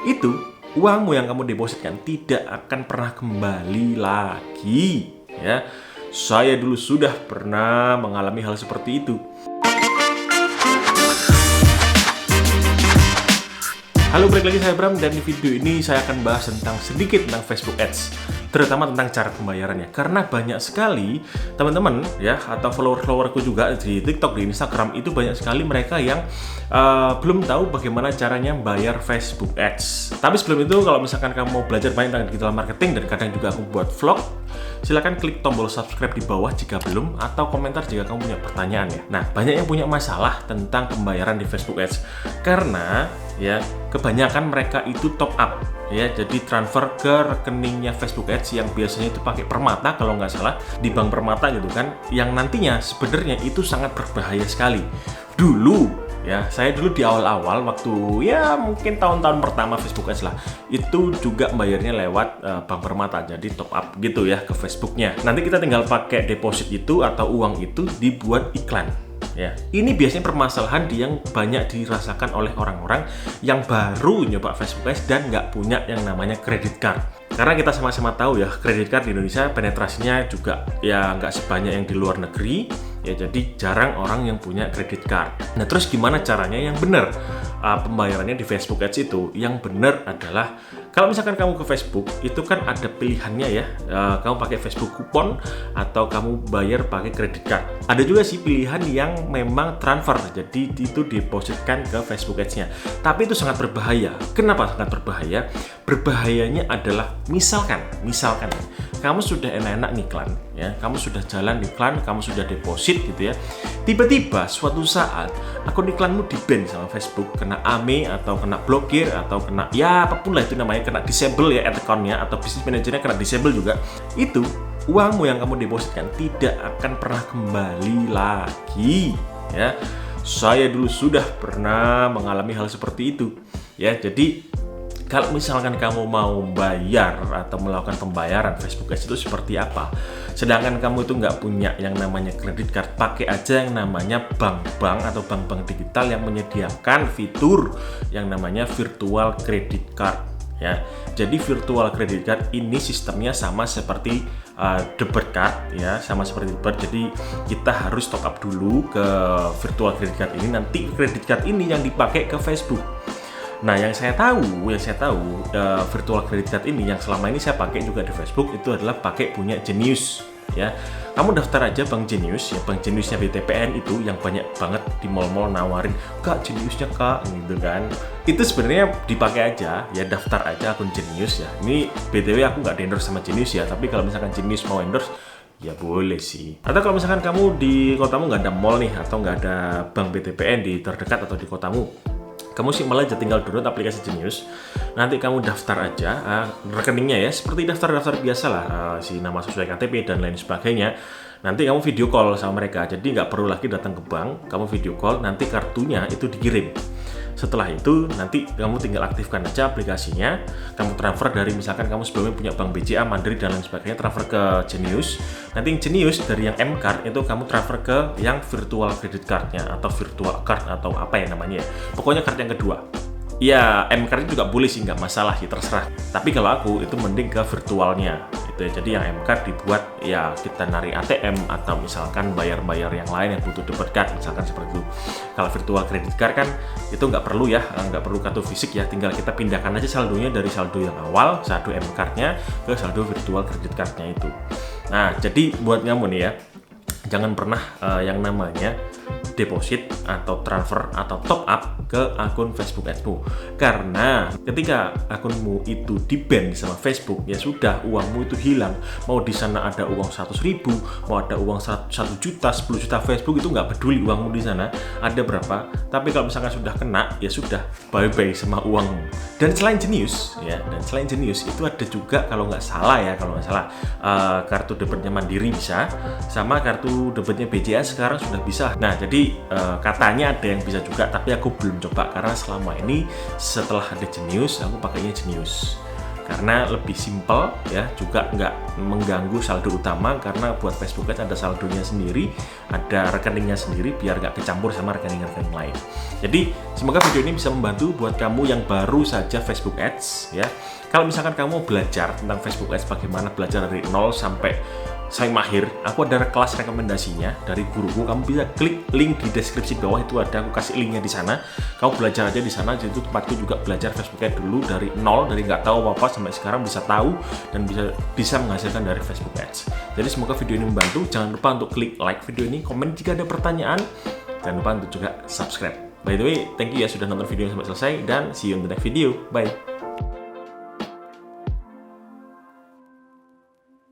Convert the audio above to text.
itu uangmu yang kamu depositkan tidak akan pernah kembali lagi. Ya, saya dulu sudah pernah mengalami hal seperti itu. Halo, balik lagi saya Bram, dan di video ini saya akan bahas sedikit tentang Facebook Ads, terutama tentang cara pembayarannya. Karena banyak sekali teman-teman ya, atau follower-followerku juga di TikTok, di Instagram, itu banyak sekali mereka yang belum tahu bagaimana caranya bayar Facebook Ads. Tapi sebelum itu, kalau misalkan kamu mau belajar banyak tentang digital marketing, dan kadang juga aku buat vlog, silahkan klik tombol subscribe di bawah jika belum, atau komentar jika kamu punya pertanyaan ya. Nah, banyak yang punya masalah tentang pembayaran di Facebook Ads karena ya kebanyakan mereka itu top up ya, jadi transfer ke rekeningnya Facebook Ads yang biasanya itu pakai Permata kalau nggak salah, di bank Permata gitu kan, yang nantinya sebenarnya itu sangat berbahaya sekali. Dulu ya, saya dulu di awal-awal waktu ya mungkin tahun-tahun pertama Facebook Ads lah, itu juga bayarnya lewat bank Permata, jadi top up gitu ya ke Facebooknya. Nanti kita tinggal pakai deposit itu atau uang itu dibuat iklan. Ya, ini biasanya permasalahan yang banyak dirasakan oleh orang-orang yang baru nyoba Facebook Ads dan nggak punya yang namanya credit card. Karena kita sama-sama tahu ya, credit card di Indonesia penetrasinya juga ya nggak sebanyak yang di luar negeri. Ya, jadi jarang orang yang punya credit card. Nah, terus gimana caranya yang benar pembayarannya di Facebook Ads itu? Yang benar adalah kalau misalkan kamu ke Facebook, itu kan ada pilihannya ya. Kamu pakai Facebook Coupon atau kamu bayar pakai credit card. Ada juga sih pilihan yang memang transfer, jadi itu depositkan ke Facebook Ads-nya. Tapi itu sangat berbahaya. Kenapa sangat berbahaya? Berbahayanya adalah misalkan kamu sudah enak-enak ngiklan ya, kamu sudah jalan iklan, kamu sudah deposit gitu ya, tiba-tiba suatu saat akun iklanmu di-ban sama Facebook, kena AME atau kena blokir atau kena ya apapun lah itu namanya, kena disable ya ad account-nya, atau bisnis manajernya kena disable juga, itu uangmu yang kamu depositkan tidak akan pernah kembali lagi ya. Saya dulu sudah pernah mengalami hal seperti itu ya. Jadi kalau misalkan kamu mau bayar atau melakukan pembayaran Facebook Ads itu seperti apa, sedangkan kamu itu nggak punya yang namanya credit card, pakai aja yang namanya bank-bank atau bank-bank digital yang menyediakan fitur yang namanya virtual credit card ya. Jadi virtual credit card ini sistemnya sama seperti debit card ya, sama seperti debit. Jadi kita harus top up dulu ke virtual credit card ini, nanti credit card ini yang dipakai ke Facebook. Nah, yang saya tahu virtual credit card ini yang selama ini saya pakai juga di Facebook itu adalah pakai punya Genius ya. Kamu daftar aja Bank Genius ya, Bank Geniusnya BTPN itu yang banyak banget di mall-mall nawarin, "Kak, Geniusnya Kak," gitu kan. Itu sebenarnya dipakai aja ya, daftar aja akun Genius ya. Ini BTW aku nggak endorse sama Genius ya, tapi kalau misalkan Genius mau endorse ya boleh sih. Atau kalau misalkan kamu di kotamu nggak ada mall nih, atau nggak ada bank BTPN di terdekat atau di kotamu, kamu sih malah aja tinggal download aplikasi Genius. Nanti kamu daftar aja rekeningnya ya, seperti daftar-daftar biasa lah, si nama sesuai KTP dan lain sebagainya. Nanti kamu video call sama mereka, jadi nggak perlu lagi datang ke bank, kamu video call, nanti kartunya itu dikirim. Setelah itu nanti kamu tinggal aktifkan aja aplikasinya, kamu transfer dari misalkan kamu sebelumnya punya bank BCA, Mandiri dan lain sebagainya, transfer ke Genius. Nanti yang Genius dari yang M-Card itu kamu transfer ke yang virtual credit card-nya atau virtual card atau apa ya namanya ya. Pokoknya card yang kedua. Ya, M-Card juga boleh sih, nggak masalah sih, terserah. Tapi kalau aku itu mending ke virtualnya gitu ya. Jadi yang M-Card dibuat ya kita narik ATM atau misalkan bayar-bayar yang lain yang butuh debit card misalkan seperti itu. Kalau virtual credit card kan itu nggak perlu ya, nggak perlu kartu fisik ya, tinggal kita pindahkan aja saldonya dari saldo yang awal, saldo M-Card-nya ke saldo virtual credit card-nya itu. Nah, jadi buat kamu nih ya, jangan pernah yang namanya deposit atau transfer atau top up ke akun Facebook Ads-mu, karena ketika akunmu itu di-ban sama Facebook ya sudah, uangmu itu hilang. Mau di sana ada uang 100.000, mau ada uang 1 juta, 10 juta, Facebook itu nggak peduli uangmu di sana ada berapa. Tapi kalau misalkan sudah kena ya sudah, bye-bye sama uangmu. Dan selain Genius itu ada juga kalau nggak salah kartu debitnya Mandiri bisa, sama kartu debitnya BCA sekarang sudah bisa. Nah, jadi katanya ada yang bisa juga, tapi aku belum coba karena selama ini setelah ada Genius aku pakainya Genius. karena lebih simple ya, juga nggak mengganggu saldo utama karena buat Facebook Ads ada saldonya sendiri, ada rekeningnya sendiri biar nggak kecampur sama rekening-rekening lain. Jadi semoga video ini bisa membantu buat kamu yang baru saja Facebook Ads ya. Kalau misalkan kamu belajar tentang Facebook Ads, bagaimana belajar dari nol sampai mahir, aku ada kelas rekomendasinya dari guruku. Kamu bisa klik link di deskripsi bawah, itu ada, aku kasih linknya di sana. Kamu belajar aja di sana. Jadi itu tempatku juga belajar Facebook Ads dulu dari nol, dari nggak tahu apa-apa sampai sekarang bisa tahu dan bisa menghasilkan dari Facebook Ads. Jadi semoga video ini membantu. Jangan lupa untuk klik like video ini, komen jika ada pertanyaan, jangan lupa untuk juga subscribe. By the way, thank you ya sudah nonton video sampai selesai, dan see you in the next video. Bye.